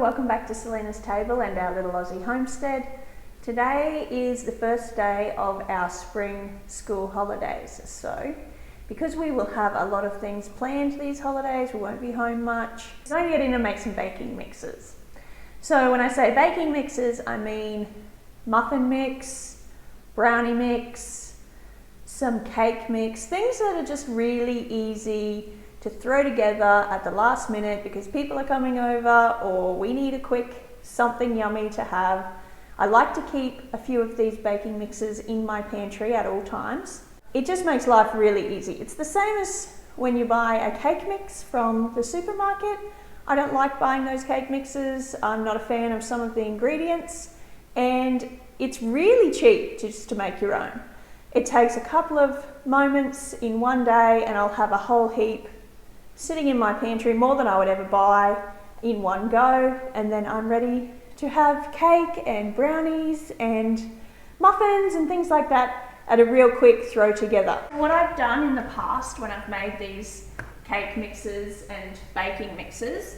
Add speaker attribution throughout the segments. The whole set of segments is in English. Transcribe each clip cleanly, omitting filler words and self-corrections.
Speaker 1: welcome back to Selena's table and our little Aussie homestead. Today is the first day of our spring school holidays. So, because we will have a lot of things planned these holidays, we won't be home much. I'm going to get in and make some baking mixes. So when I say baking mixes, I mean muffin mix, brownie mix, some cake mix, things that are just really easy to throw together at the last minute because people are coming over or we need a quick something yummy to have. I like to keep a few of these baking mixes in my pantry at all times. It just makes life really easy. It's the same as when you buy a cake mix from the supermarket. I don't like buying those cake mixes. I'm not a fan of some of the ingredients, and it's really cheap just to make your own. It takes a couple of moments in one day and I'll have a whole heap sitting in my pantry, more than I would ever buy in one go, and then I'm ready to have cake and brownies and muffins and things like that at a real quick throw together. What I've done in the past when I've made these cake mixes and baking mixes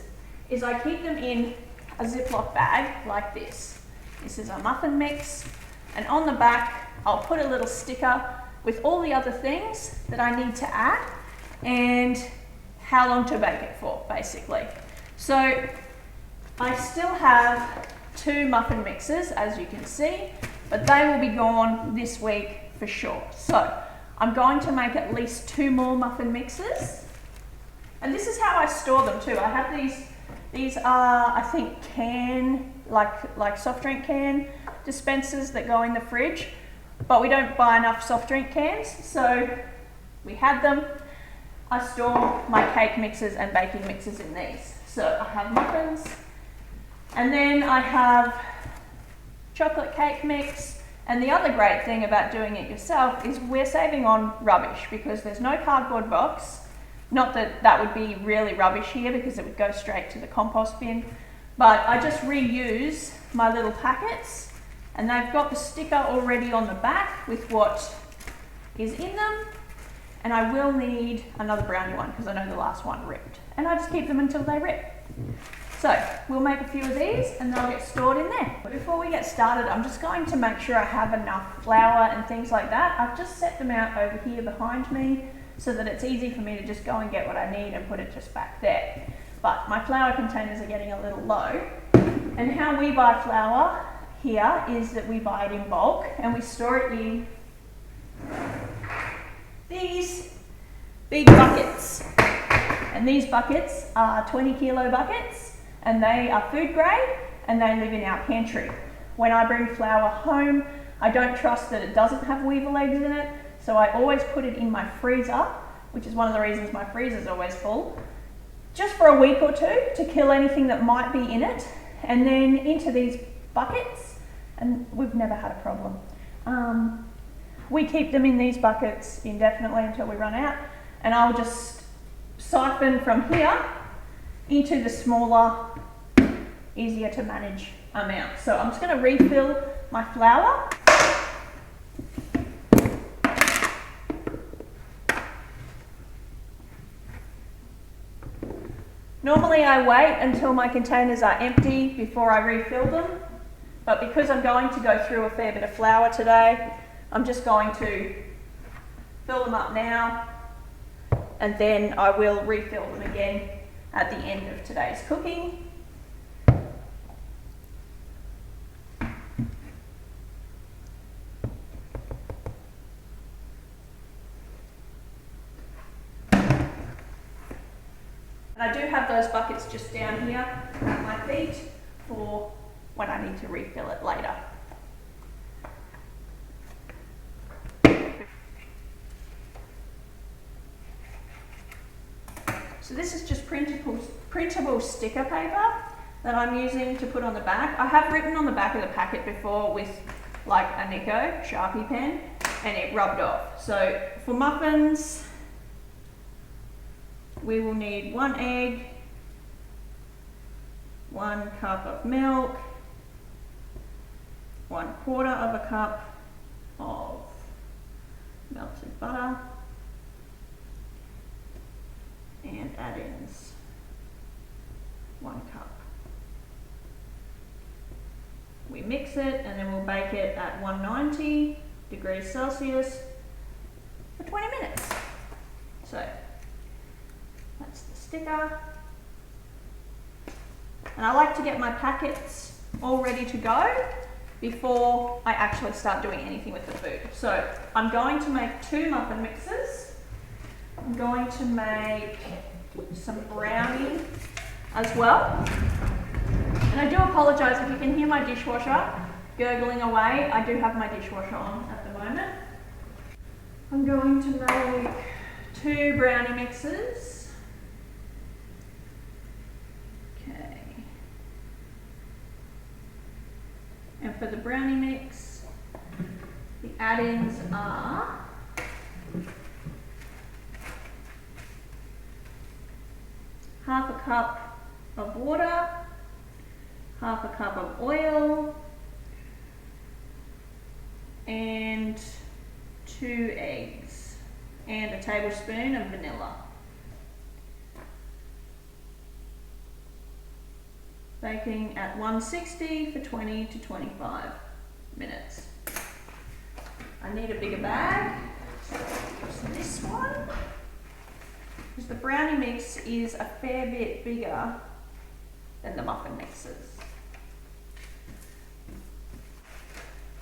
Speaker 1: is I keep them in a Ziploc bag like this. This is a muffin mix, and on the back I'll put a little sticker with all the other things that I need to add and how long to bake it for, basically. So I still have 2 muffin mixes, as you can see, but they will be gone this week for sure. So I'm going to make at least 2 more muffin mixes. And this is how I store them too. I have these are, I think, like soft drink can dispensers that go in the fridge, but we don't buy enough soft drink cans, so we had them. I store my cake mixes and baking mixes in these. So I have muffins, and then I have chocolate cake mix. And the other great thing about doing it yourself is we're saving on rubbish because there's no cardboard box. Not that that would be really rubbish here because it would go straight to the compost bin, but I just reuse my little packets, and they've got the sticker already on the back with what is in them. And I will need another brownie one because I know the last one ripped. And I just keep them until they rip. So we'll make a few of these and they'll get stored in there. But before we get started, I'm just going to make sure I have enough flour and things like that. I've just set them out over here behind me so that it's easy for me to just go and get what I need and put it just back there. But my flour containers are getting a little low. And how we buy flour here is that we buy it in bulk and we store it in these big buckets, and these buckets are 20 kilo buckets, and they are food grade and they live in our pantry. When I bring flour home, I don't trust that it doesn't have weevil eggs in it, so I always put it in my freezer, which is one of the reasons my freezer is always full, just for a week or two to kill anything that might be in it, and then into these buckets, and we've never had a problem. We keep them in these buckets indefinitely until we run out, and I'll just siphon from here into the smaller, easier to manage amount. So I'm just going to refill my flour. Normally I wait until my containers are empty before I refill them, but because I'm going to go through a fair bit of flour today, I'm just going to fill them up now, and then I will refill them again at the end of today's cooking. And I do have those buckets just down here at my feet for when I need to refill it later. So this is just printable sticker paper that I'm using to put on the back. I have written on the back of the packet before with like a Nico Sharpie pen, and it rubbed off. So for muffins, we will need 1 egg, 1 cup of milk, 1/4 of a cup of melted butter, and add-ins 1 cup. We mix it and then we'll bake it at 190 degrees Celsius for 20 minutes. So that's the sticker. And I like to get my packets all ready to go before I actually start doing anything with the food. So I'm going to make 2 muffin mixes. I'm going to make some brownie as well. And I do apologise if you can hear my dishwasher gurgling away. I do have my dishwasher on at the moment. I'm going to make 2 brownie mixes. Okay. And for the brownie mix, the add-ins are half a cup of water, half a cup of oil, and 2 eggs, and a tablespoon of vanilla. Baking at 160 for 20 to 25 minutes. I need a bigger bag, so I'll use this one, because the brownie mix is a fair bit bigger than the muffin mixes.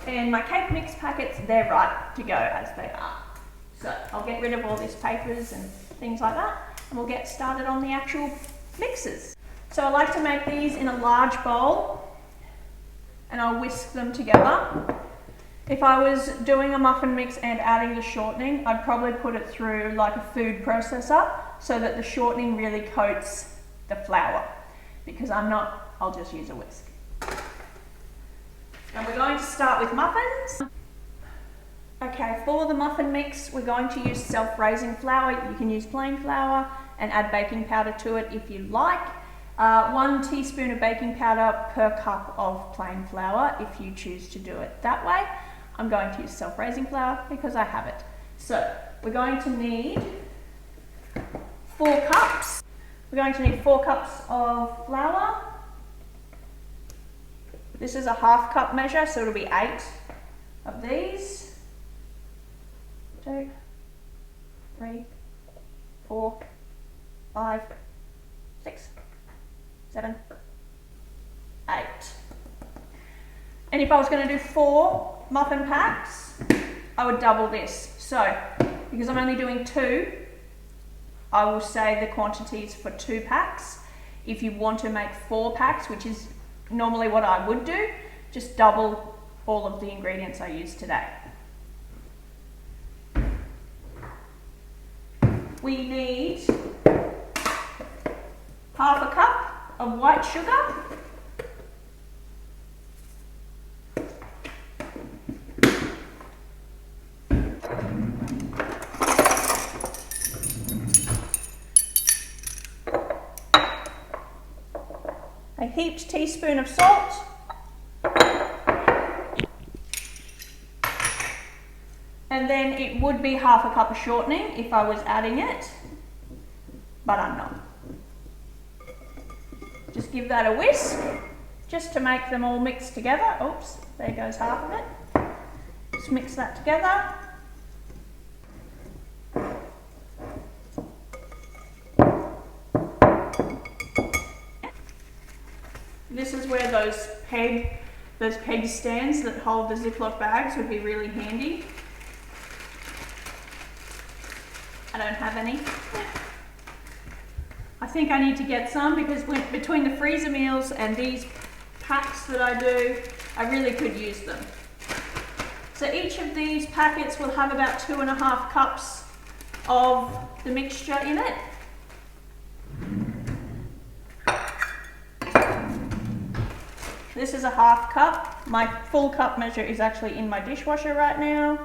Speaker 1: And my cake mix packets, they're right to go as they are. So I'll get rid of all these papers and things like that, and we'll get started on the actual mixes. So I like to make these in a large bowl, and I'll whisk them together. If I was doing a muffin mix and adding the shortening, I'd probably put it through like a food processor so that the shortening really coats the flour. Because I'm not, I'll just use a whisk. And we're going to start with muffins. Okay, for the muffin mix, we're going to use self-raising flour. You can use plain flour and add baking powder to it if you like. 1 teaspoon of baking powder per cup of plain flour if you choose to do it that way. I'm going to use self-raising flour because I have it. So we're going to need 4 cups. We're going to need 4 cups of flour. This is a half cup measure, so it'll be 8 of these. 2, 3, 4, 5, 6, 7, 8. And if I was going to do 4 muffin packs, I would double this. So, because I'm only doing 2, I will say the quantities for 2 packs. If you want to make 4 packs, which is normally what I would do, just double all of the ingredients I use today. We need half a cup of white sugar, a heaped teaspoon of salt, and then it would be half a cup of shortening if I was adding it, but I'm not. Just give that a whisk, just to make them all mix together. Oops, there goes half of it. Just mix that together. This is where those peg stands that hold the Ziploc bags would be really handy. I don't have any. I think I need to get some because between the freezer meals and these packs that I do, I really could use them. So each of these packets will have about 2.5 cups of the mixture in it. This is a half cup. My full cup measure is actually in my dishwasher right now.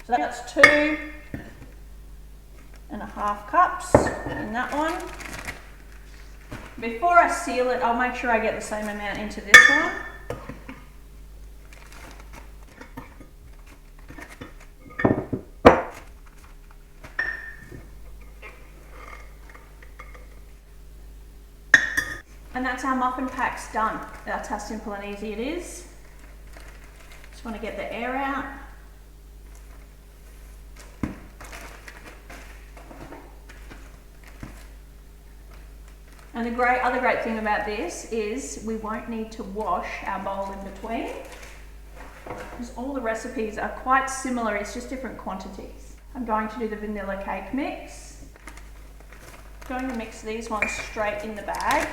Speaker 1: So that's 2.5 cups in that one. Before I seal it, I'll make sure I get the same amount into this one. And that's our muffin packs done. That's how simple and easy it is. Just want to get the air out. And the other great thing about this is we won't need to wash our bowl in between, because all the recipes are quite similar, it's just different quantities. I'm going to do the vanilla cake mix. I'm going to mix these ones straight in the bag.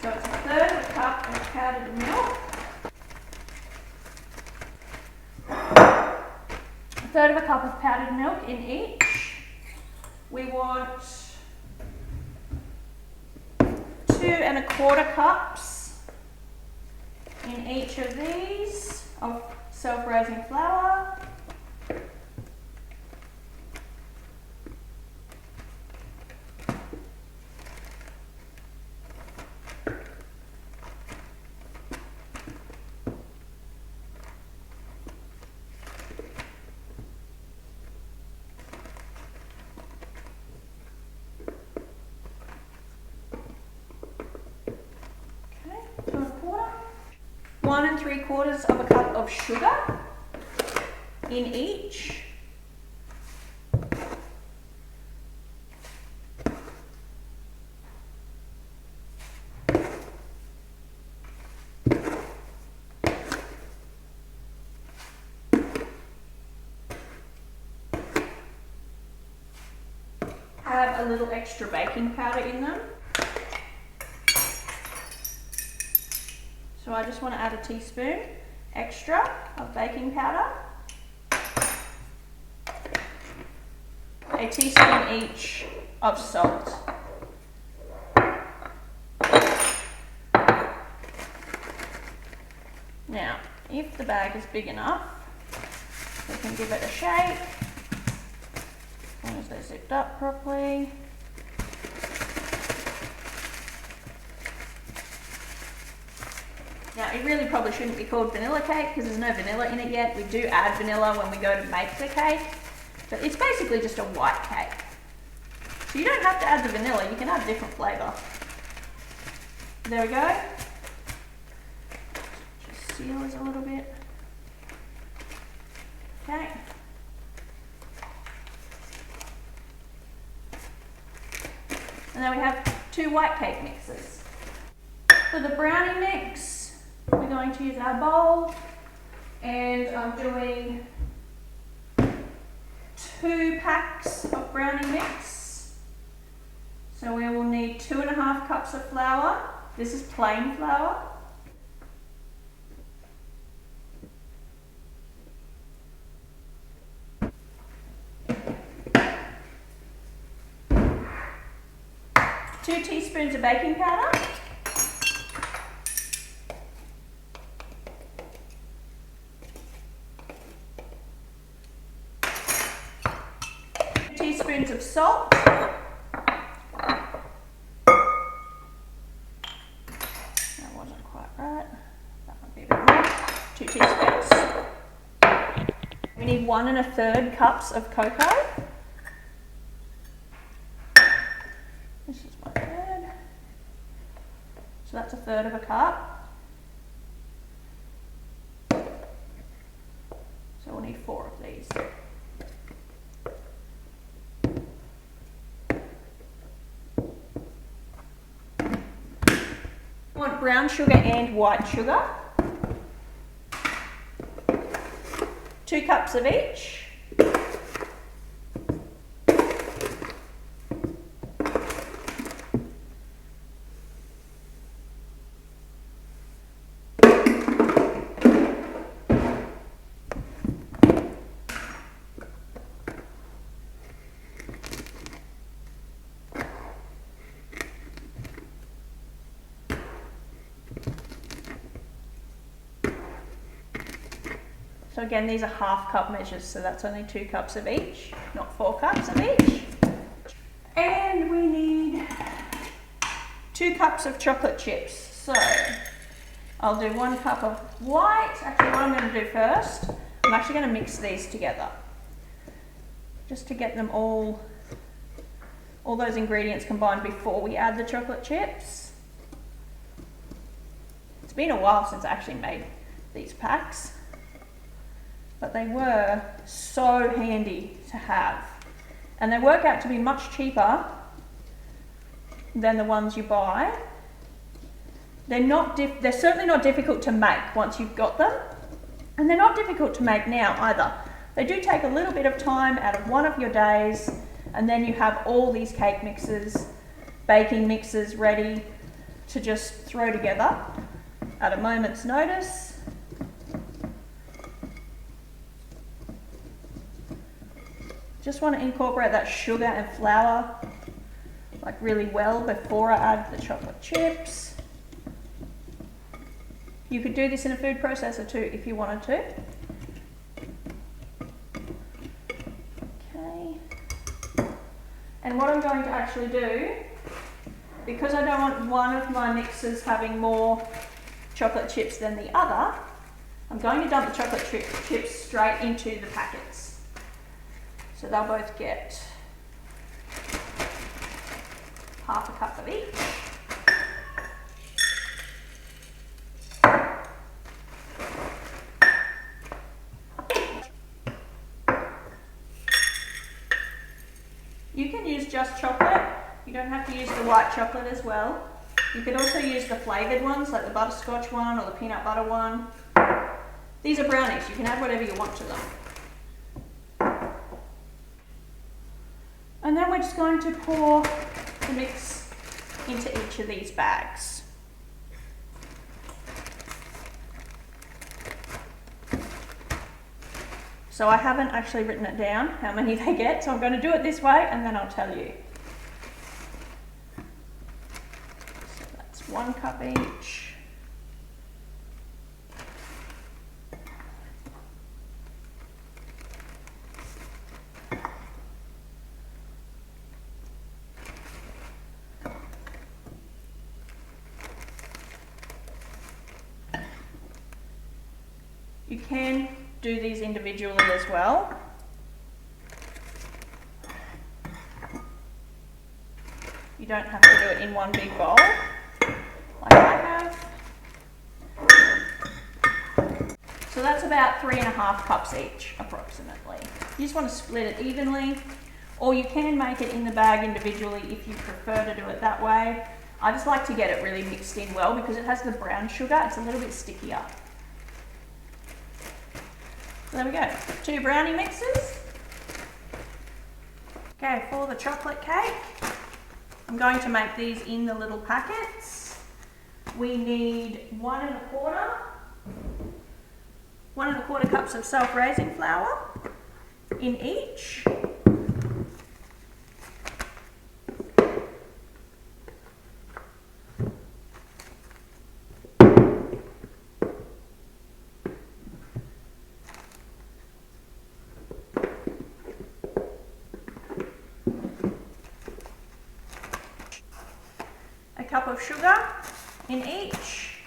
Speaker 1: So it's 1/3 of a cup of powdered milk, 1/3 of a cup of powdered milk in each. We want 2 1/4 cups in each of these of self-raising flour. Okay, 2 1/4. 1 3/4 of a cup of sugar in each. Have a little extra baking powder in them. So I just want to add a teaspoon extra of baking powder. A teaspoon each of salt. Now, if the bag is big enough, we can give it a shake. As long as they're zipped up properly. Now, it really probably shouldn't be called vanilla cake because there's no vanilla in it yet. We do add vanilla when we go to make the cake, but it's basically just a white cake. So you don't have to add the vanilla, you can add a different flavour. There we go. Just seals a little bit. Okay. And then we have 2 white cake mixes. For the brownie mix, we're going to use our bowl, and I'm doing 2 packs of brownie mix. So we will need 2 1/2 cups of flour. This is plain flour. Two teaspoons of baking powder. 2 teaspoons of salt. That wasn't quite right. That might be a bit more. 2 teaspoons. We need 1 1/3 cups of cocoa. This is my third. So that's 1/3 of a cup. So we'll need 4 of these. I want brown sugar and white sugar. 2 cups of each. So again, these are 1/2 cup measures, so that's only 2 cups of each, not 4 cups of each. And we need 2 cups of chocolate chips. So I'll do 1 cup of white. Actually, what I'm going to do first, I'm actually going to mix these together, just to get them all those ingredients combined before we add the chocolate chips. It's been a while since I actually made these packs, but they were so handy to have. And they work out to be much cheaper than the ones you buy. They're certainly not difficult to make once you've got them, and they're not difficult to make now either. They do take a little bit of time out of one of your days, and then you have all these cake mixes, baking mixes ready to just throw together at a moment's notice. Just want to incorporate that sugar and flour like really well before I add the chocolate chips. You could do this in a food processor too if you wanted to. Okay. And what I'm going to actually do, because I don't want one of my mixes having more chocolate chips than the other, I'm going to dump the chocolate chips straight into the packets. So they'll both get half a cup of each. You can use just chocolate. You don't have to use the white chocolate as well. You could also use the flavoured ones, like the butterscotch one or the peanut butter one. These are brownies. You can add whatever you want to them. And then we're just going to pour the mix into each of these bags. So I haven't actually written it down how many they get, so I'm going to do it this way and then I'll tell you. So that's 1 cup each. You can do these individually as well. You don't have to do it in one big bowl like I have. So that's about 3.5 cups each approximately. You just want to split it evenly, or you can make it in the bag individually if you prefer to do it that way. I just like to get it really mixed in well because it has the brown sugar, it's a little bit stickier. So there we go, 2 brownie mixes. Okay, for the chocolate cake, I'm going to make these in the little packets. We need 1 1/4 cups of self-raising flour in each. A cup of sugar in each.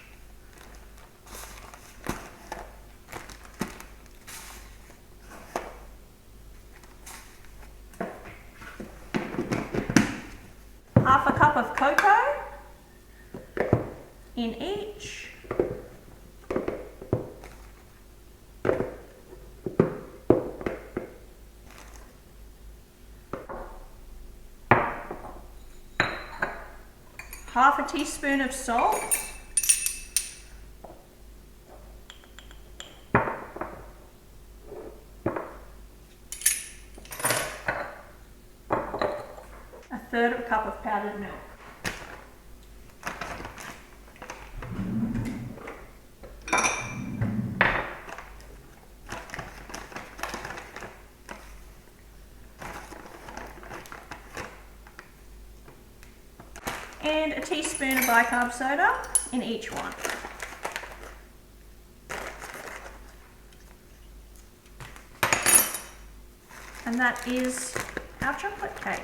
Speaker 1: Half a cup of cocoa in each. Half a teaspoon of salt. A 1/3 cup of powdered milk. And a teaspoon of bicarb soda in each one. And that is our chocolate cake.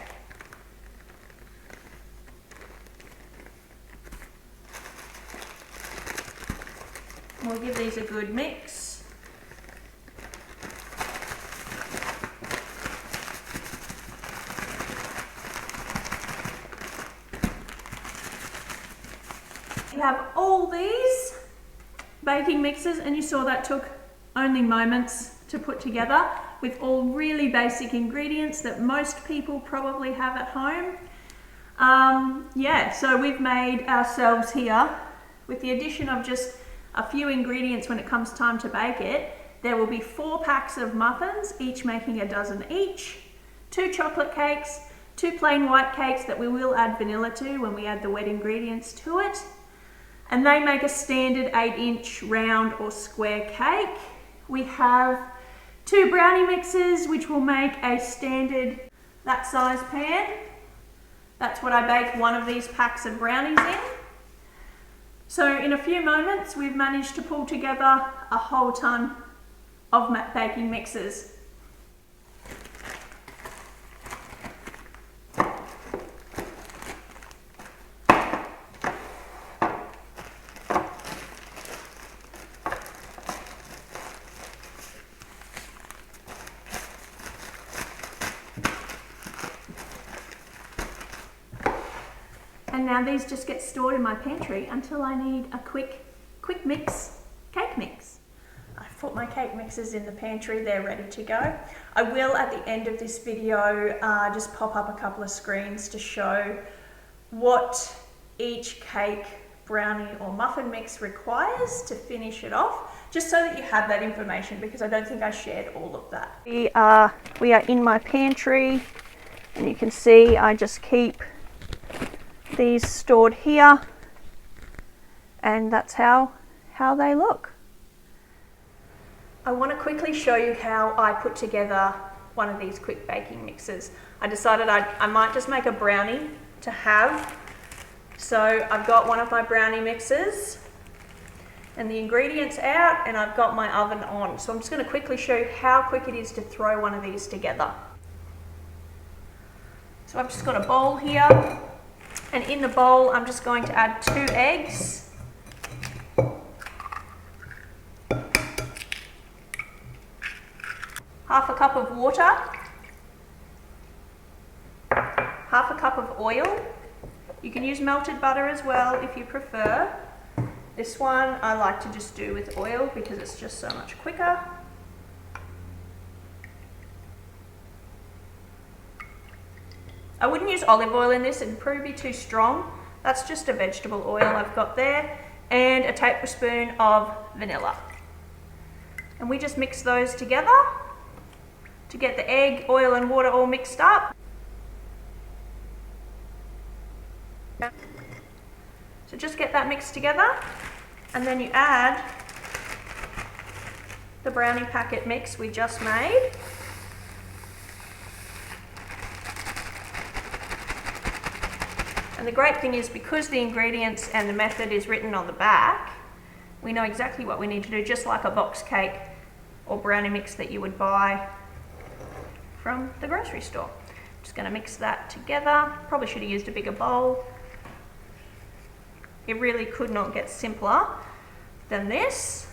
Speaker 1: We'll give these a good mix. You have all these baking mixes, and you saw that took only moments to put together with all really basic ingredients that most people probably have at home. Yeah, so we've made ourselves here, with the addition of just a few ingredients when it comes time to bake it, there will be 4 packs of muffins, each making a dozen each, 2 chocolate cakes, 2 plain white cakes that we will add vanilla to when we add the wet ingredients to it, and they make a standard 8-inch round or square cake. We have 2 brownie mixes, which will make a standard that size pan. That's what I bake one of these packs of brownies in. So in a few moments, we've managed to pull together a whole ton of baking mixes. And now these just get stored in my pantry until I need a quick mix, cake mix. I've put my cake mixes in the pantry, they're ready to go. I will, at the end of this video, just pop up a couple of screens to show what each cake, brownie or muffin mix requires to finish it off, just so that you have that information, because I don't think I shared all of that. We are in my pantry, and you can see I just keep these stored here, and that's how they look. I want to quickly show you how I put together one of these quick baking mixes. I decided I might just make a brownie to have. So I've got one of my brownie mixes and the ingredients out, and I've got my oven on. So I'm just going to quickly show you how quick it is to throw one of these together. So I've just got a bowl here, and in the bowl I'm just going to add 2 eggs, half a cup of water, half a cup of oil. You can use melted butter as well if you prefer. This one I like to just do with oil because it's just so much quicker. I wouldn't use olive oil in this, it'd probably be too strong. That's just a vegetable oil I've got there, and a tablespoon of vanilla. And we just mix those together to get the egg, oil and water all mixed up. So just get that mixed together, and then you add the brownie packet mix we just made. And the great thing is, because the ingredients and the method is written on the back, we know exactly what we need to do, just like a box cake or brownie mix that you would buy from the grocery store. Just going to mix that together. Probably should have used a bigger bowl. It really could not get simpler than this.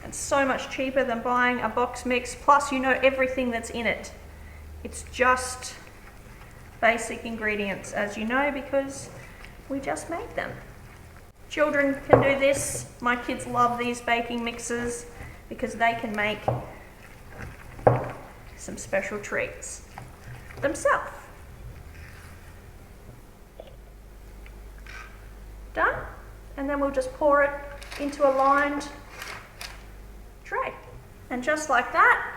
Speaker 1: It's so much cheaper than buying a box mix, plus you know everything that's in it. It's just basic ingredients, as you know, because we just made them. Children can do this. My kids love these baking mixes because they can make some special treats themselves. Done? And then we'll just pour it into a lined tray. And just like that,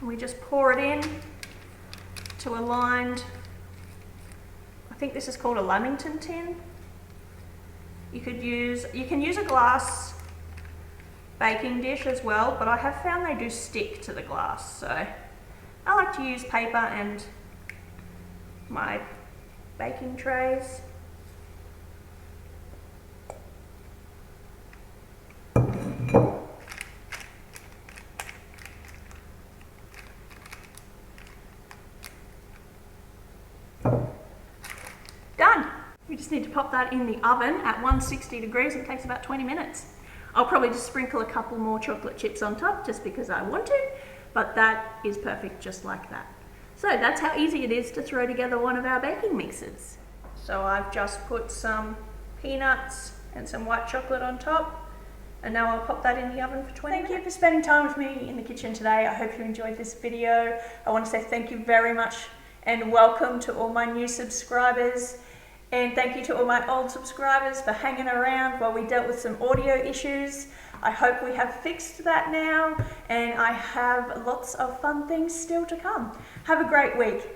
Speaker 1: we just pour it in to a lined, I think this is called a Lamington tin. You can use a glass baking dish as well, but I have found they do stick to the glass, so I like to use paper and my baking trays. Done! We just need to pop that in the oven at 160 degrees. It takes about 20 minutes. I'll probably just sprinkle a couple more chocolate chips on top just because I want to, but that is perfect just like that. So that's how easy it is to throw together one of our baking mixes. So I've just put some peanuts and some white chocolate on top. And now I'll pop that in the oven for 20 minutes. Thank you for spending time with me in the kitchen today. I hope you enjoyed this video. I want to say thank you very much and welcome to all my new subscribers. And thank you to all my old subscribers for hanging around while we dealt with some audio issues. I hope we have fixed that now, and I have lots of fun things still to come. Have a great week.